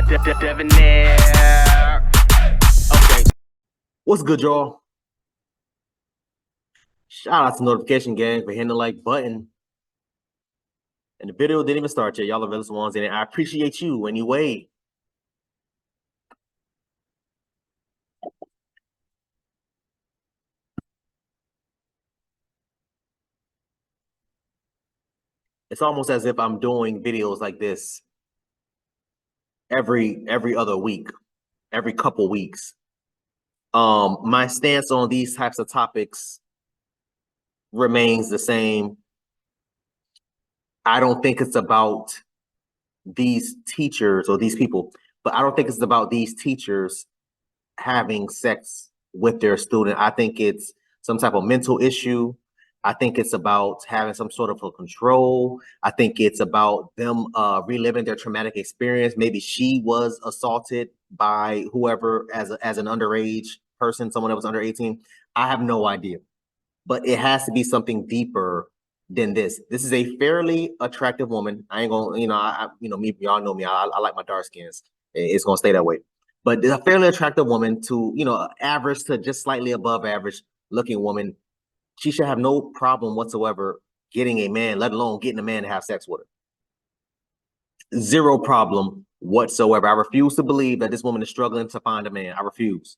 Debonair. Okay. What's good, y'all? Shout out to Notification Gang for hitting the like button. And the video didn't even start yet. Y'all are the realest ones in it. I appreciate you anyway. It's almost as if I'm doing videos like this every other week, every couple weeks. My stance on these types of topics remains the same. I don't think it's about these teachers or these people, but I don't think it's about these teachers having sex with their student. I think it's some type of mental issue. I think it's about having some sort of a control. I think it's about them reliving their traumatic experience. Maybe she was assaulted by whoever as an underage person, someone that was under 18. I have no idea, but it has to be something deeper than this. This is a fairly attractive woman. I ain't gonna, me, y'all know me. I like my dark skins. It's gonna stay that way. But a fairly attractive woman to, average to just slightly above average looking woman. She should have no problem whatsoever getting a man, let alone getting a man to have sex with her. Zero problem whatsoever. I refuse to believe that this woman is struggling to find a man. I refuse.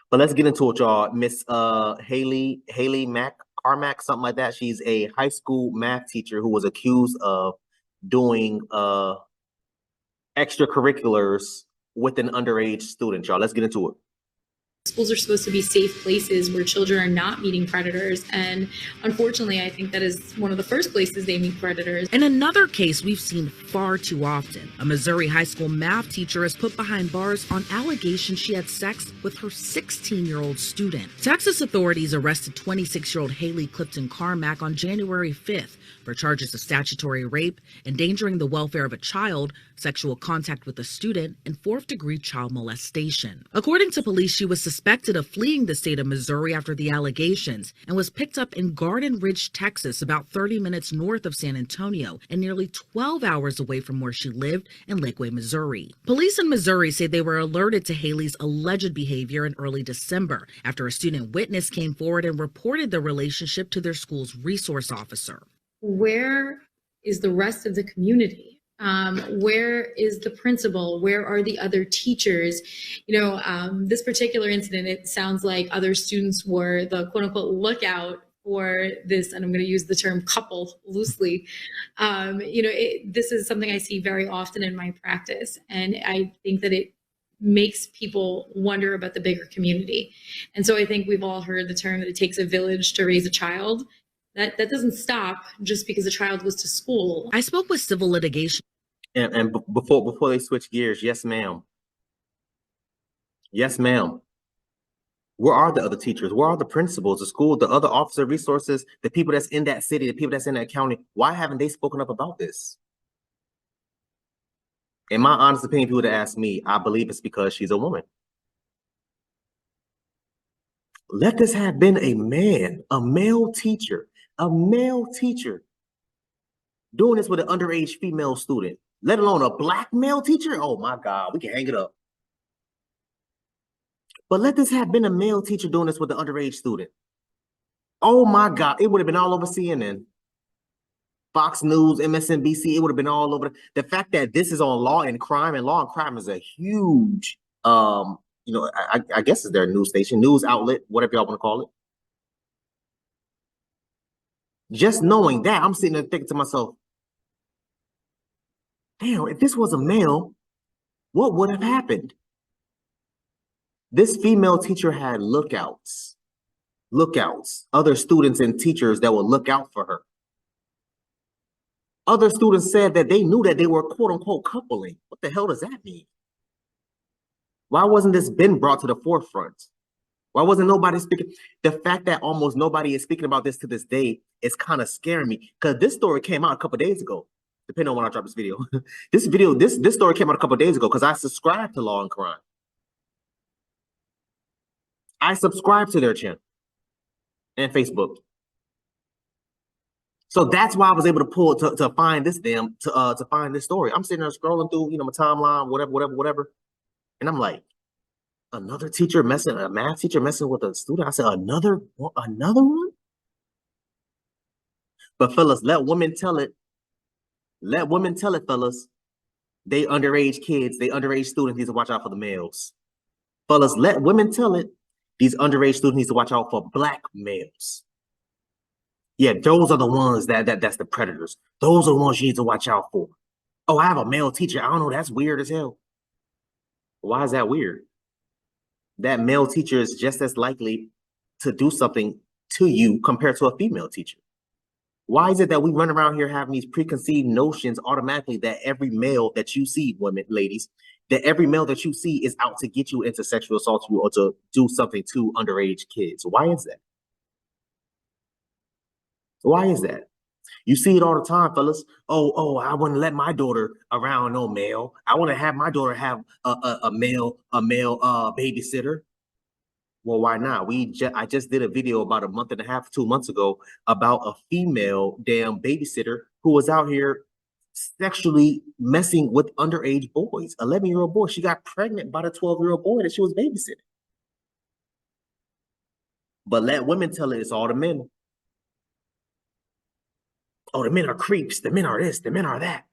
But let's get into it, y'all. Miss Hailey Carmack, something like that. She's a high school math teacher who was accused of doing extracurriculars with an underage student, y'all. Let's get into it. Schools are supposed to be safe places where children are not meeting predators. And unfortunately, I think that is one of the first places they meet predators. In another case we've seen far too often, a Missouri high school math teacher is put behind bars on allegations she had sex with her 16-year-old student. Texas authorities arrested 26-year-old Hailey Clifton-Carmack on January 5th for charges of statutory rape, endangering the welfare of a child, sexual contact with a student, and fourth-degree child molestation. According to police, she was suspected of fleeing the state of Missouri after the allegations and was picked up in Garden Ridge, Texas, about 30 minutes north of San Antonio and nearly 12 hours away from where she lived in Lakeway, Missouri. Police in Missouri say they were alerted to Hailey's alleged behavior in early December after a student witness came forward and reported the relationship to their school's resource officer. Where is the rest of the community? Where is the principal? Where are the other teachers? This particular incident, it sounds like other students were the quote unquote lookout for this, and I'm going to use the term couple loosely. This is something I see very often in my practice, and I think that it makes people wonder about the bigger community. And so I think we've all heard the term that it takes a village to raise a child. That doesn't stop just because a child was to school. I spoke with civil litigation. And before they switch gears, yes, ma'am. Yes, ma'am. Where are the other teachers? Where are the principals, the school, the other officer resources, the people that's in that city, the people that's in that county? Why haven't they spoken up about this? In my honest opinion, if you were to ask me, I believe it's because she's a woman. Let this have been a man, a male teacher doing this with an underage female student, let alone a black male teacher. Oh my God, we can hang it up. But let this have been a male teacher doing this with an underage student. Oh my God, it would have been all over CNN, Fox News, MSNBC. It would have been all over. The fact that this is on Law and Crime, and Law and Crime is a huge, I guess it's their news station, news outlet, whatever y'all want to call it. Just knowing that, I'm sitting there thinking to myself, damn, if this was a male, what would have happened? This female teacher had lookouts, other students and teachers that would look out for her. Other students said that they knew that they were quote unquote coupling. What the hell does that mean? Why wasn't this been brought to the forefront? Why wasn't nobody speaking? The fact that almost nobody is speaking about this to this day is kind of scaring me, because this story came out a couple days ago, depending on when I drop this video. This story came out a couple days ago because I subscribed to Law and Crime. I subscribe to their channel and Facebook. So that's why I was able to pull to find this to find this story. I'm sitting there scrolling through, my timeline, whatever. And I'm like, a math teacher messing with a student. I said, another one? But fellas, let women tell it. Let women tell it, fellas. They underage kids, they underage students need to watch out for the males. Fellas, let women tell it. These underage students need to watch out for black males. Yeah, those are the ones that's the predators. Those are the ones you need to watch out for. Oh, I have a male teacher. I don't know. That's weird as hell. Why is that weird? That male teacher is just as likely to do something to you compared to a female teacher. Why is it that we run around here having these preconceived notions automatically that every male that you see, women, ladies, that every male that you see is out to get you into sexual assault you or to do something to underage kids? Why is that? Why is that? You see it all the time, fellas. Oh, I wouldn't let my daughter around no male. I want to have my daughter have a male babysitter. Well, why not? I just did a video about a month and a half, 2 months ago about a female damn babysitter who was out here sexually messing with underage boys, 11-year-old boy. She got pregnant by the 12-year-old boy that she was babysitting. But let women tell it, it's all the men. Oh, the men are creeps. The men are this. The men are that.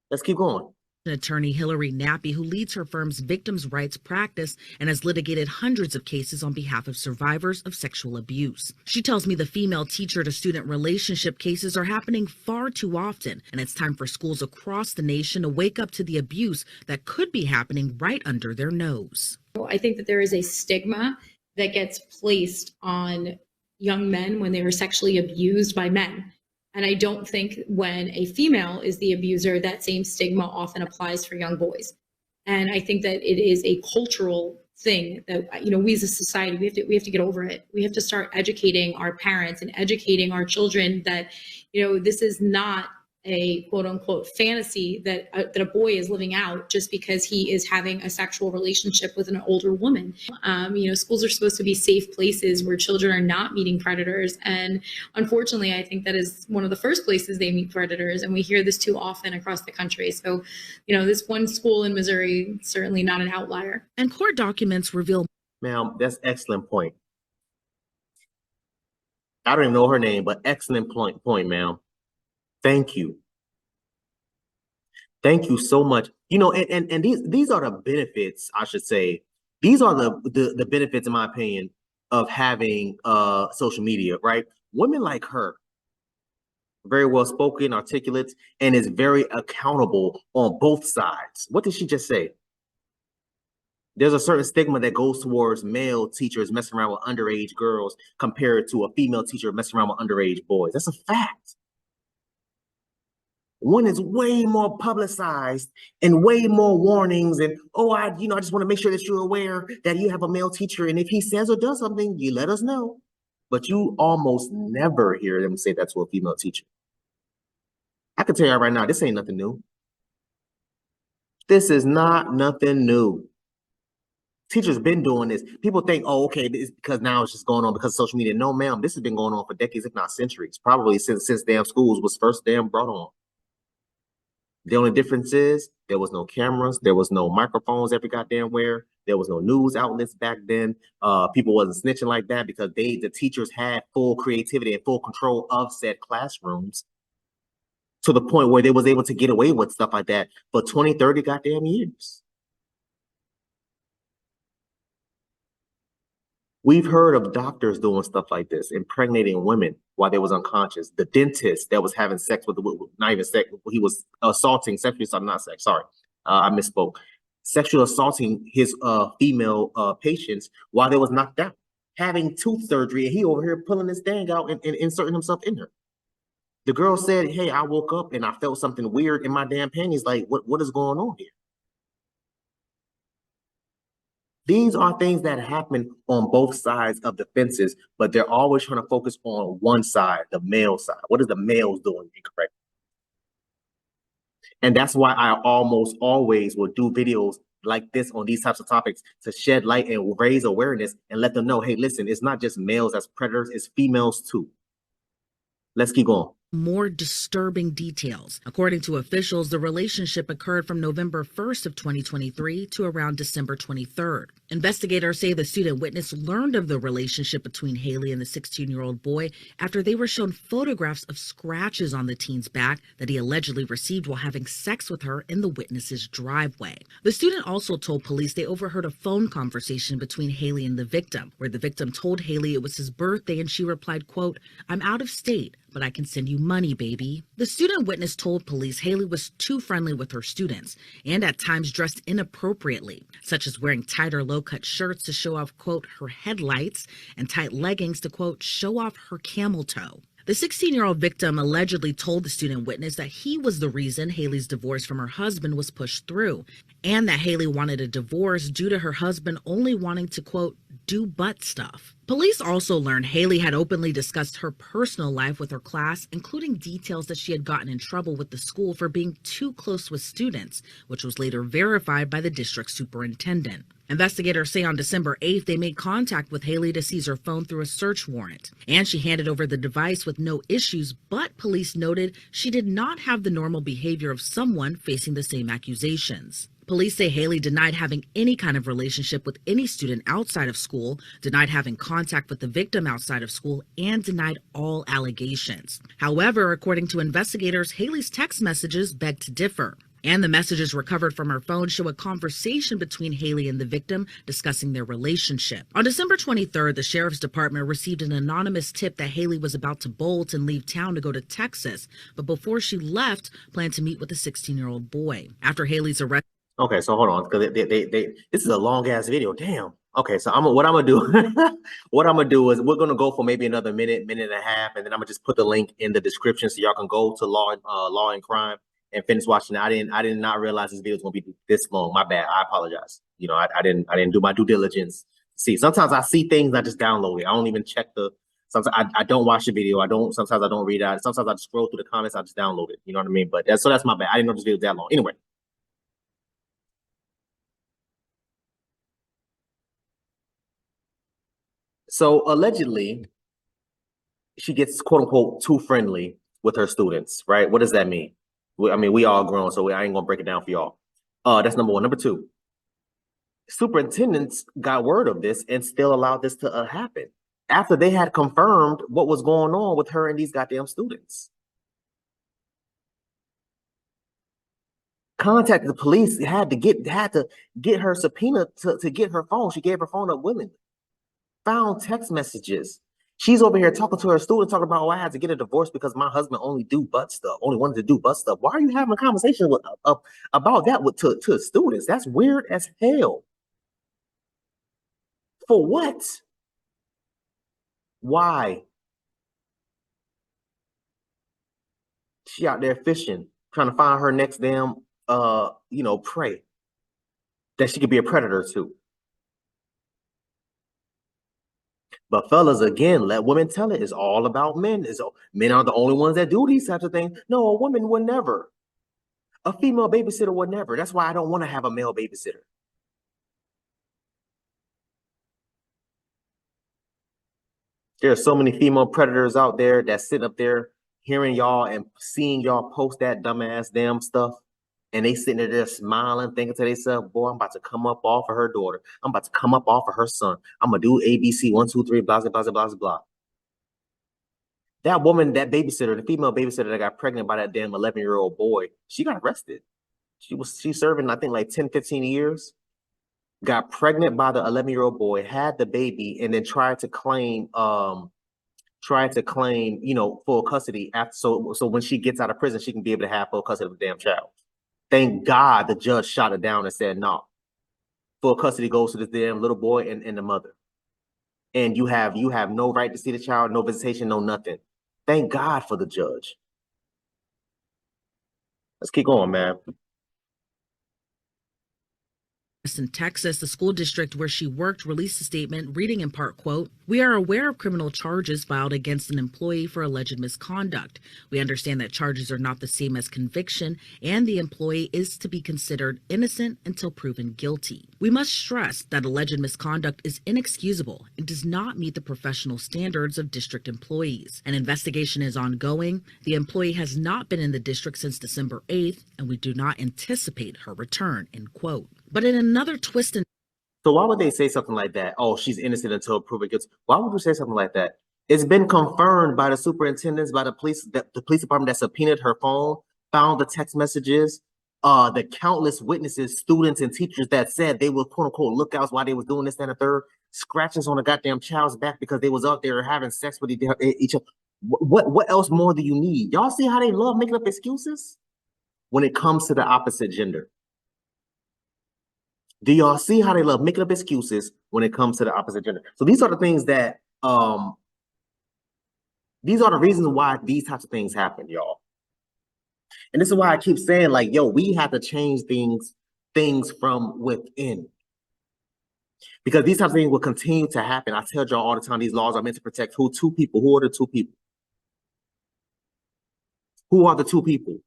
Let's keep going. Attorney Hillary Nappy, who leads her firm's victims' rights practice and has litigated hundreds of cases on behalf of survivors of sexual abuse. She tells me the female teacher-to-student relationship cases are happening far too often, and it's time for schools across the nation to wake up to the abuse that could be happening right under their nose. I think that there is a stigma that gets placed on young men when they are sexually abused by men. And I don't think when a female is the abuser, that same stigma often applies for young boys. And I think that it is a cultural thing that, we as a society, we have to get over it. We have to start educating our parents and educating our children that, this is not a quote unquote fantasy that a boy is living out just because he is having a sexual relationship with an older woman. Schools are supposed to be safe places where children are not meeting predators. And unfortunately, I think that is one of the first places they meet predators. And we hear this too often across the country. So, this one school in Missouri, certainly not an outlier. And court documents reveal. Ma'am, that's an excellent point. I don't even know her name, but excellent point, ma'am. Thank you. Thank you so much. And these are the benefits, I should say. These are the benefits, in my opinion, of having social media, right? Women like her, very well spoken, articulate, and is very accountable on both sides. What did she just say? There's a certain stigma that goes towards male teachers messing around with underage girls compared to a female teacher messing around with underage boys. That's a fact. One is way more publicized and way more warnings. And, I just want to make sure that you're aware that you have a male teacher. And if he says or does something, you let us know. But you almost never hear them say that to a female teacher. I can tell you right now, this ain't nothing new. This is not nothing new. Teachers been doing this. People think, okay, it's because now it's just going on because of social media. No, ma'am, this has been going on for decades, if not centuries. Probably since damn schools was first damn brought on. The only difference is there was no cameras, there was no microphones every goddamn where, there was no news outlets back then. People wasn't snitching like that because the teachers had full creativity and full control of said classrooms to the point where they was able to get away with stuff like that for 20, 30 goddamn years. We've heard of doctors doing stuff like this, impregnating women while they was unconscious. The dentist that was having sex with, not even sex, he was assaulting, sexually assaulting, not sex, sorry, I misspoke. Sexually assaulting his female patients while they was knocked out, having tooth surgery, and he over here pulling his dang out and inserting himself in her. The girl said, hey, I woke up and I felt something weird in my damn panties. Like, what is going on here? These are things that happen on both sides of the fences, but they're always trying to focus on one side, the male side. What is the males doing incorrect? And that's why I almost always will do videos like this on these types of topics to shed light and raise awareness and let them know, hey, listen, it's not just males as predators, it's females too. Let's keep going. More disturbing details. According to officials, the relationship occurred from November 1st of 2023 to around December 23rd. Investigators say the student witness learned of the relationship between Hailey and the 16-year-old boy after they were shown photographs of scratches on the teen's back that he allegedly received while having sex with her in the witness's driveway. The student also told police they overheard a phone conversation between Hailey and the victim, where the victim told Hailey it was his birthday and she replied, quote, "I'm out of state, but I can send you money, baby." The student witness told police Hailey was too friendly with her students and at times dressed inappropriately, such as wearing tighter low-cut shirts to show off, quote, her headlights and tight leggings to, quote, show off her camel toe. The 16-year-old victim allegedly told the student witness that he was the reason Hailey's divorce from her husband was pushed through, and that Hailey wanted a divorce due to her husband only wanting to, quote, do butt stuff. Police also learned Hailey had openly discussed her personal life with her class, including details that she had gotten in trouble with the school for being too close with students, which was later verified by the district superintendent. Investigators say on December 8th, they made contact with Hailey to seize her phone through a search warrant, and she handed over the device with no issues, but police noted she did not have the normal behavior of someone facing the same accusations. Police say Hailey denied having any kind of relationship with any student outside of school, denied having contact with the victim outside of school, and denied all allegations. However, according to investigators, Hailey's text messages beg to differ. And the messages recovered from her phone show a conversation between Hailey and the victim discussing their relationship. On December 23rd, the sheriff's department received an anonymous tip that Hailey was about to bolt and leave town to go to Texas, but before she left, planned to meet with a 16-year-old boy. After Hailey's arrest. Okay, so hold on, because this is a long ass video. Damn. Okay, so what I'm gonna do, what I'm gonna do is we're gonna go for maybe another minute and a half, and then I'm gonna just put the link in the description so y'all can go to Law and Crime and finish watching it. I did not realize this video was gonna be this long. My bad. I apologize. You know, I didn't do my due diligence. See, sometimes I see things, I just download it. I don't even check the. Sometimes I don't watch the video. Sometimes I don't read it. Sometimes I just scroll through the comments. I just download it. You know what I mean? But that's my bad. I didn't know this video was that long. Anyway. So allegedly, she gets quote unquote too friendly with her students, right? What does that mean? I mean, we all grown, so I ain't gonna break it down for y'all. That's number one. Number two, superintendents got word of this and still allowed this to happen after they had confirmed what was going on with her and these goddamn students. Contacted the police, had to get her subpoena to get her phone. She gave her phone up willingly. Found text messages. She's over here talking to her student, talking about, oh, I had to get a divorce because my husband only wanted to do butt stuff. Why are you having a conversation with about that to students? That's weird as hell. For what? Why? She out there fishing, trying to find her next damn prey that she could be a predator to. But fellas, again, let women tell it. It's all about men. Men are the only ones that do these types of things. No, a woman would never. A female babysitter would never. That's why I don't want to have a male babysitter. There are so many female predators out there that sit up there hearing y'all and seeing y'all post that dumbass damn stuff. And they sitting there smiling, thinking to themselves, boy, I'm about to come up off of her daughter. I'm about to come up off of her son. I'm going to do ABC, 1, 2, 3, blah, blah, blah, blah, blah. That woman, that babysitter, the female babysitter that got pregnant by that damn 11-year-old boy, she got arrested. She's serving, I think, like 10, 15 years. Got pregnant by the 11-year-old boy, had the baby, and then tried to claim, full custody after. So when she gets out of prison, she can be able to have full custody of the damn child. Thank God the judge shot her down and said, no, full custody goes to this damn little boy and the mother. And you have no right to see the child, no visitation, no nothing. Thank God for the judge. Let's keep going, man. In Texas, the school district where she worked released a statement reading in part, quote, "We are aware of criminal charges filed against an employee for alleged misconduct. We understand that charges are not the same as conviction, and the employee is to be considered innocent until proven guilty. We must stress that alleged misconduct is inexcusable and does not meet the professional standards of district employees. An investigation is ongoing. The employee has not been in the district since December 8th, and we do not anticipate her return," end quote. But in another twist in So why would they say something like that? Oh, she's innocent until proven guilty. Why would you say something like that? It's been confirmed by the superintendents, by the police, that the police department that subpoenaed her phone, found the text messages, the countless witnesses, students and teachers that said they were quote unquote lookouts while they was doing this, that, and the third, scratches on the goddamn child's back because they was out there having sex with each other. What else more do you need? Y'all see how they love making up excuses when it comes to the opposite gender? Do y'all see how they love making up excuses when it comes to the opposite gender? So these are the things that, these are the reasons why these types of things happen, y'all. And this is why I keep saying, like, yo, we have to change things from within. Because these types of things will continue to happen. I tell y'all all the time, these laws are meant to protect who? Two people. Who are the two people? Who are the two people?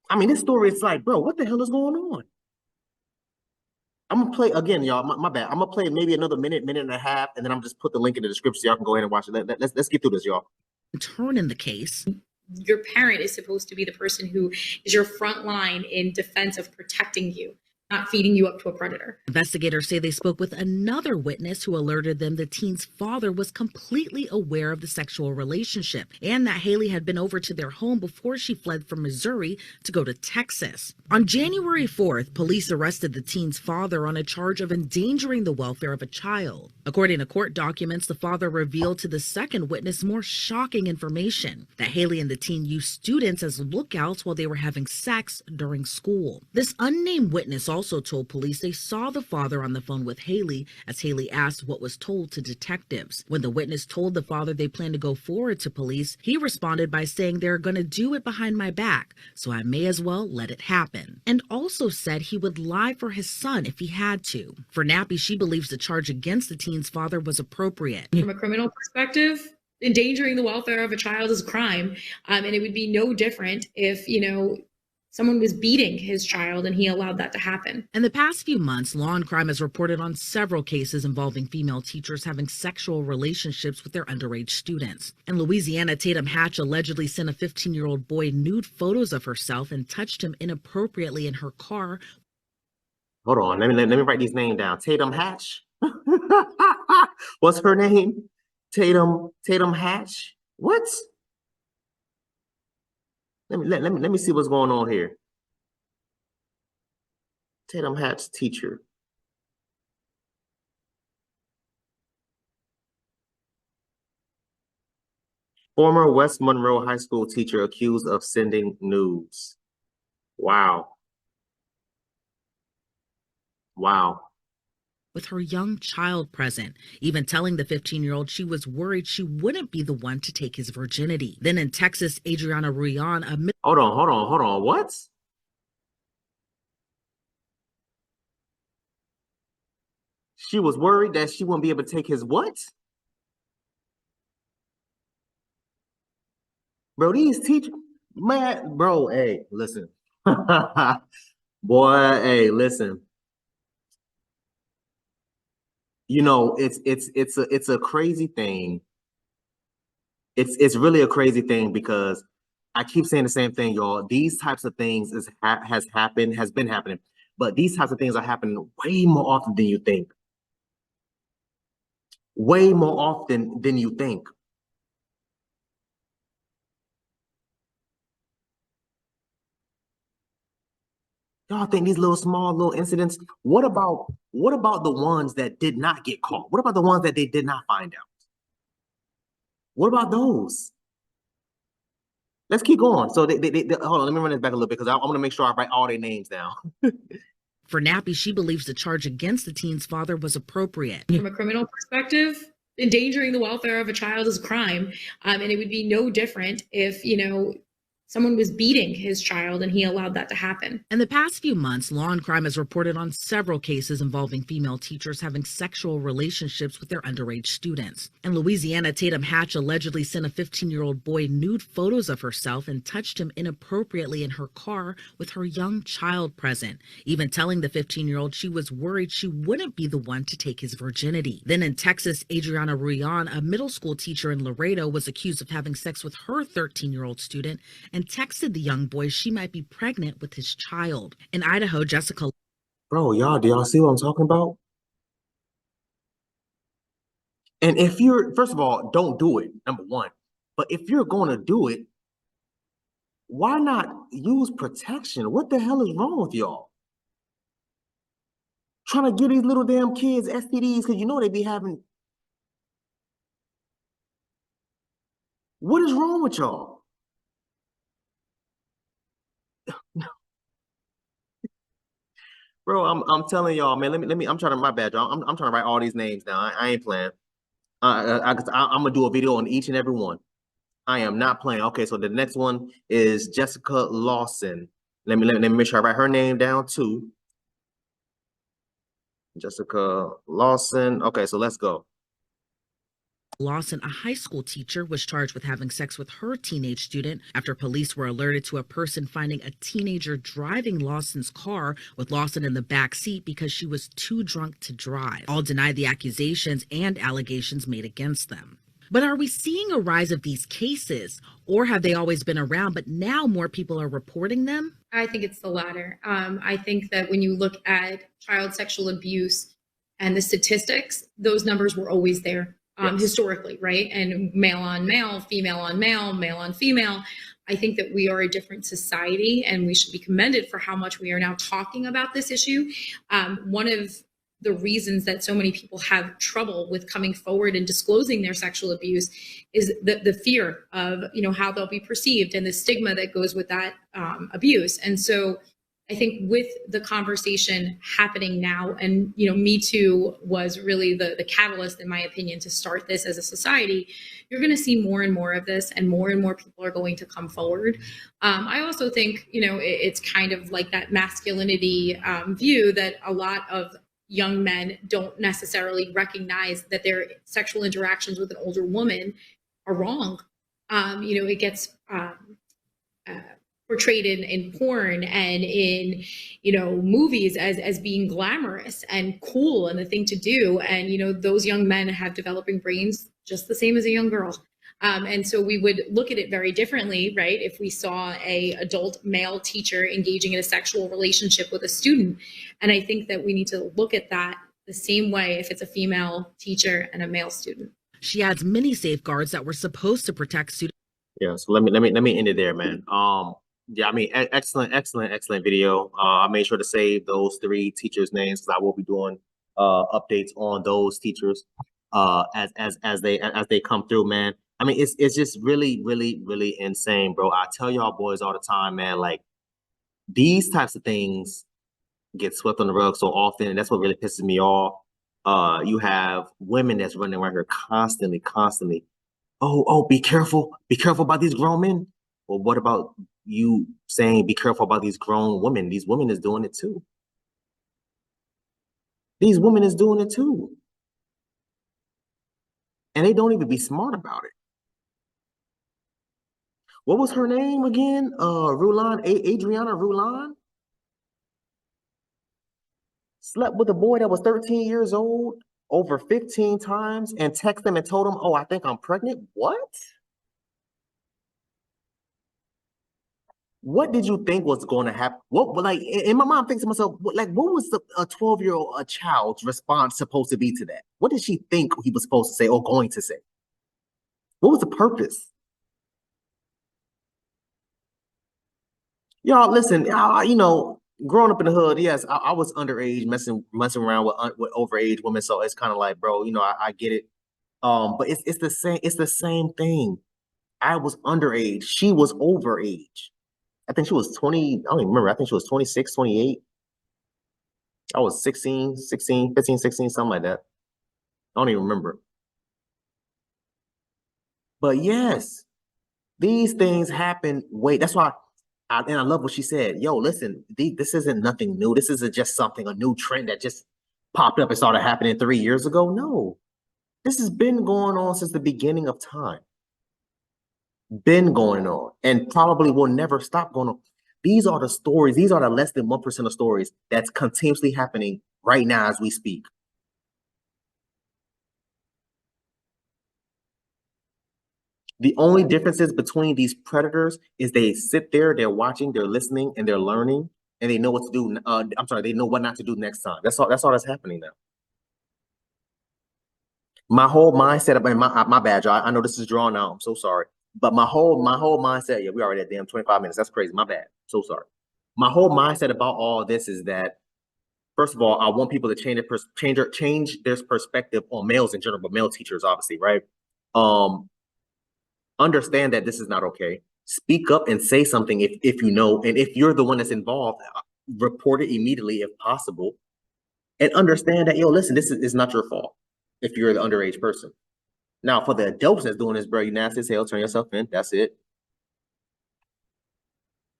I mean, this story is like, bro, what the hell is going on? I'm gonna play again, y'all. My bad. I'm gonna play maybe another minute and a half, and then I'm just put the link in the description so y'all can go ahead and watch it. Let's get through this, y'all. turn in the case. Your parent is supposed to be the person who is your front line in defense of protecting you, not feeding you up to a predator. Investigators say they spoke with another witness who alerted them the teen's father was completely aware of the sexual relationship and that Hailey had been over to their home before she fled from Missouri to go to Texas. On January 4th, police arrested the teen's father on a charge of endangering the welfare of a child. According to court documents, the father revealed to the second witness more shocking information, that Hailey and the teen used students as lookouts while they were having sex during school. This unnamed witness also told police they saw the father on the phone with Hailey as Hailey asked what was told to detectives. When the witness told the father they planned to go forward to police, he responded by saying they're going to do it behind my back, so I may as well let it happen. And also said he would lie for his son if he had to. For Nappy, she believes the charge against the teen's father was appropriate. From a criminal perspective, endangering the welfare of a child is a crime. And it would be no different if, someone was beating his child and he allowed that to happen. In the past few months, Law and Crime has reported on several cases involving female teachers having sexual relationships with their underage students. In Louisiana, Tatum Hatch allegedly sent a 15-year-old boy nude photos of herself and touched him inappropriately in her car. Hold on, let me write these names down. Tatum Hatch. What's her name? Tatum Hatch. What? Let me see what's going on here. Tatum Hatch teacher. Former West Monroe High School teacher accused of sending nudes. Wow. Wow. With her young child present, even telling the 15-year-old she was worried she wouldn't be the one to take his virginity. Then in Texas, Adriana Ruyan, Hold on. What? She was worried that she wouldn't be able to take his what? Bro, these teachers, man, bro, hey, listen. Boy, hey, listen. It's a crazy thing. It's really a crazy thing because I keep saying the same thing, y'all. These types of things has been happening, but these types of things are happening way more often than you think. Way more often than you think. Y'all think these small little incidents, what about the ones that did not get caught? What about the ones that they did not find out? What about those? Let's keep going. So they hold on, let me run this back a little bit because I want to make sure I write all their names down. For Nappy, she believes the charge against the teen's father was appropriate. From a criminal perspective, endangering the welfare of a child is a crime. And it would be no different if, someone was beating his child and he allowed that to happen. In the past few months, Law and Crime has reported on several cases involving female teachers having sexual relationships with their underage students. In Louisiana, Tatum Hatch allegedly sent a 15-year-old boy nude photos of herself and touched him inappropriately in her car with her young child present, even telling the 15-year-old she was worried she wouldn't be the one to take his virginity. Then in Texas, Adriana Ruyan, a middle school teacher in Laredo, was accused of having sex with her 13-year-old student and texted the young boy she might be pregnant with his child. In Idaho, Jessica... Bro, do y'all see what I'm talking about? And if you're, first of all, don't do it, number one. But if you're going to do it, why not use protection? What the hell is wrong with y'all? Trying to give these little damn kids STDs because you know they be having... What is wrong with y'all? Bro, I'm telling y'all, man. Let me. I'm trying to. My bad, y'all. I'm trying to write all these names down. I ain't playing. I'm gonna do a video on each and every one. I am not playing. Okay, so the next one is Jessica Lawson. Let me make sure I write her name down too. Jessica Lawson. Okay, so let's go. Lawson, a high school teacher, was charged with having sex with her teenage student after police were alerted to a person finding a teenager driving Lawson's car with Lawson in the back seat because she was too drunk to drive. All denied the accusations and allegations made against them. But are we seeing a rise of these cases, or have they always been around, but now more people are reporting them? I think it's the latter. I think that when you look at child sexual abuse and the statistics, those numbers were always there. Yes. Historically, right? And male on male, female on male, male on female. I think that we are a different society and we should be commended for how much we are now talking about this issue. One of the reasons that so many people have trouble with coming forward and disclosing their sexual abuse is the fear of, how they'll be perceived and the stigma that goes with that abuse. And so I think with the conversation happening now, and Me Too was really the catalyst, in my opinion, to start this as a society. You're going to see more and more of this, and more people are going to come forward. I also think it's kind of like that masculinity view that a lot of young men don't necessarily recognize that their sexual interactions with an older woman are wrong. It gets portrayed in porn and in movies as being glamorous and cool and the thing to do, and those young men have developing brains just the same as a young girl, and so we would look at it very differently, right, if we saw a adult male teacher engaging in a sexual relationship with a student. And I think that we need to look at that the same way if it's a female teacher and a male student. She adds many safeguards that were supposed to protect students. Yeah, so let me end it there, man. Yeah, I mean, excellent video. I made sure to save those 3 teachers' names because I will be doing updates on those teachers as they come through, man. I mean, it's just really insane, bro. I tell y'all boys all the time, man, like these types of things get swept on the rug so often, and that's what really pisses me off. You have women that's running around here constantly. Oh, be careful about these grown men. Well, what about you saying be careful about these grown women? These women is doing it too. And they don't even be smart about it. What was her name again? Adriana Rulan? Slept with a boy that was 13 years old over 15 times and texted him and told him, oh, I think I'm pregnant. What did you think was going to happen? In my mind, thinks to myself, what was a 12-year-old child's response supposed to be to that? What did she think he was supposed to say or going to say? What was the purpose? Y'all, listen, growing up in the hood, yes, I was underage, messing around with overage women. So it's kind of like, bro, I get it. But it's the same thing. I was underage. She was overage. I think she was 20. I don't even remember. I think she was 26, 28. I was 15, 16, something like that. I don't even remember. But yes, These things happen. Wait, that's why. And I love what she said. Yo, listen, this isn't nothing new. This isn't just something, a new trend that just popped up and started happening 3 years ago. No, this has been going on since the beginning of time. Been going on and probably will never stop going on. These are the stories. These are the less than 1% of stories that's continuously happening right now as we speak. The only differences between these predators is they sit there, they're watching, they're listening, and they're learning, and they know what to do. I'm sorry, they know what not to do next time. That's all that's happening now. My whole mindset about my bad, y'all. I know this is drawn out. I'm so sorry. But my whole mindset, yeah, we already at damn 25 minutes. That's crazy. My bad. So sorry. My whole mindset about all this is that, first of all, I want people to change their perspective on males in general, but male teachers, obviously, right? Understand that this is not okay. Speak up and say something if you know, and if you're the one that's involved, report it immediately if possible. And understand that, yo, listen, this is not your fault if you're the underage person. Now, for the adults that's doing this, bro, you nasty as hell, turn yourself in. That's it.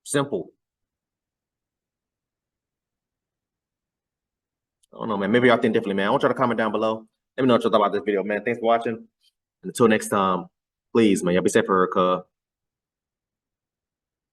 Simple. I don't know, man. Maybe y'all think differently, man. I want y'all to comment down below. Let me know what y'all thought about this video, man. Thanks for watching. And until next time, please, man, y'all be safe for her, cuz.